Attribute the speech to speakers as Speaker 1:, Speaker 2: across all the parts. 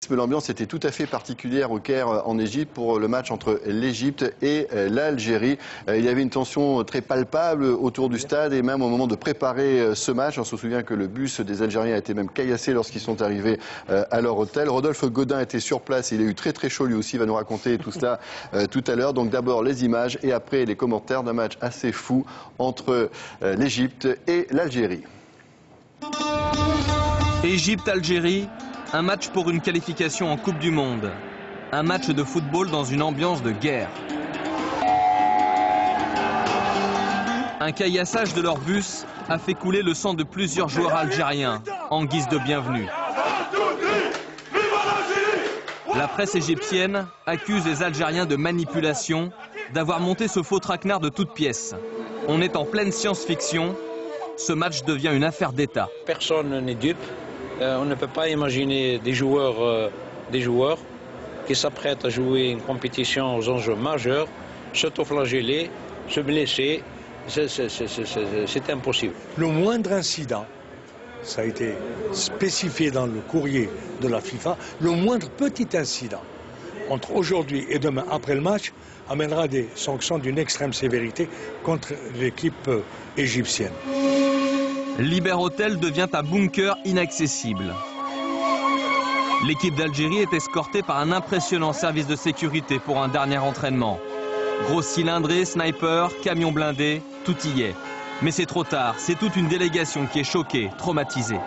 Speaker 1: L'ambiance était tout à fait particulière au Caire en Égypte pour le match entre l'Égypte et l'Algérie. Il y avait une tension très palpable autour du stade et même au moment de préparer ce match. On se souvient que le bus des Algériens a été même caillassé lorsqu'ils sont arrivés à leur hôtel. Rodolphe Godin était sur place, il a eu très chaud lui aussi, il va nous raconter tout cela tout à l'heure. Donc d'abord les images et après les commentaires d'un match assez fou entre l'Égypte et l'Algérie.
Speaker 2: Égypte-Algérie, un match pour une qualification en Coupe du Monde. Un match de football dans une ambiance de guerre. Un caillassage de leur bus a fait couler le sang de plusieurs joueurs algériens en guise de bienvenue. La presse égyptienne accuse les Algériens de manipulation, d'avoir monté ce faux traquenard de toutes pièces. On est en pleine science-fiction. Ce match devient une affaire d'État.
Speaker 3: Personne n'est dupe. On ne peut pas imaginer des joueurs qui s'apprêtent à jouer une compétition aux enjeux majeurs, s'autoflageller, se blesser. C'est impossible.
Speaker 4: Le moindre incident, ça a été spécifié dans le courrier de la FIFA, le moindre petit incident entre aujourd'hui et demain après le match amènera des sanctions d'une extrême sévérité contre l'équipe égyptienne.
Speaker 2: L'Iber-Hôtel devient un bunker inaccessible. L'équipe d'Algérie est escortée par un impressionnant service de sécurité pour un dernier entraînement. Gros cylindrés, snipers, camions blindés, tout y est. Mais c'est trop tard, c'est toute une délégation qui est choquée, traumatisée.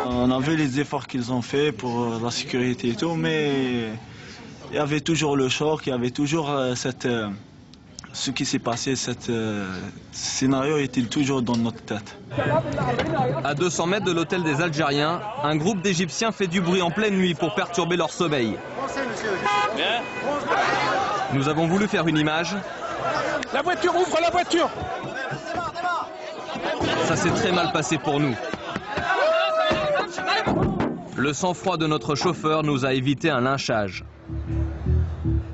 Speaker 5: On a vu les efforts qu'ils ont fait pour la sécurité et tout, mais il y avait toujours le choc, il y avait toujours ce qui s'est passé, ce scénario était toujours dans notre tête.
Speaker 2: À 200 mètres de l'hôtel des Algériens, un groupe d'Égyptiens fait du bruit en pleine nuit pour perturber leur sommeil. Nous avons voulu faire une image.
Speaker 6: La voiture, ouvre la voiture!
Speaker 2: Ça s'est très mal passé pour nous. Le sang-froid de notre chauffeur nous a évité un lynchage.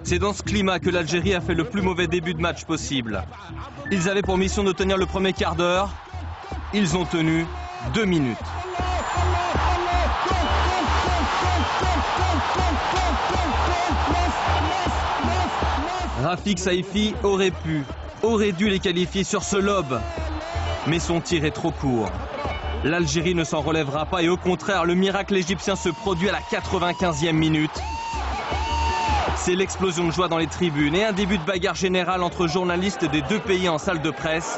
Speaker 2: C'est dans ce climat que l'Algérie a fait le plus mauvais début de match possible. Ils avaient pour mission de tenir le premier quart d'heure. Ils ont tenu 2 minutes. Rafik Saifi aurait dû les qualifier sur ce lob. Mais son tir est trop court. L'Algérie ne s'en relèvera pas et au contraire, le miracle égyptien se produit à la 95e minute. C'est l'explosion de joie dans les tribunes et un début de bagarre générale entre journalistes des deux pays en salle de presse.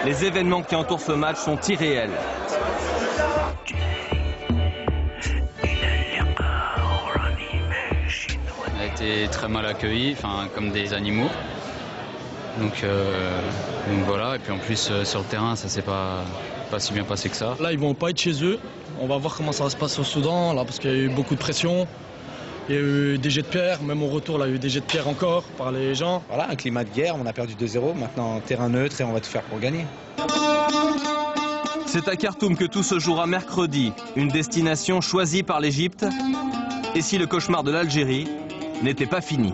Speaker 2: Les événements qui entourent ce match sont irréels.
Speaker 7: On a été très mal accueillis, comme des animaux. Donc voilà, et puis en plus sur le terrain, ça s'est pas si bien passé que ça.
Speaker 8: Là, ils vont pas être chez eux. On va voir comment ça va se passer au Soudan, là, parce qu'il y a eu beaucoup de pression. Il y a eu des jets de pierre, même au retour, là, il y a eu des jets de pierre encore par les gens.
Speaker 9: Voilà, un climat de guerre, on a perdu 2-0, maintenant terrain neutre et on va tout faire pour gagner.
Speaker 2: C'est à Khartoum que tout se jouera mercredi, une destination choisie par l'Égypte. Et si le cauchemar de l'Algérie n'était pas fini.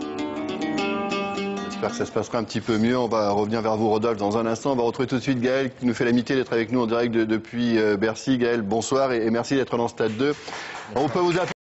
Speaker 1: J'espère que ça se passera un petit peu mieux. On va revenir vers vous, Rodolphe, dans un instant. On va retrouver tout de suite Gaël, qui nous fait l'amitié d'être avec nous en direct depuis Bercy. Gaël, bonsoir et merci d'être dans Stade 2. On peut vous appeler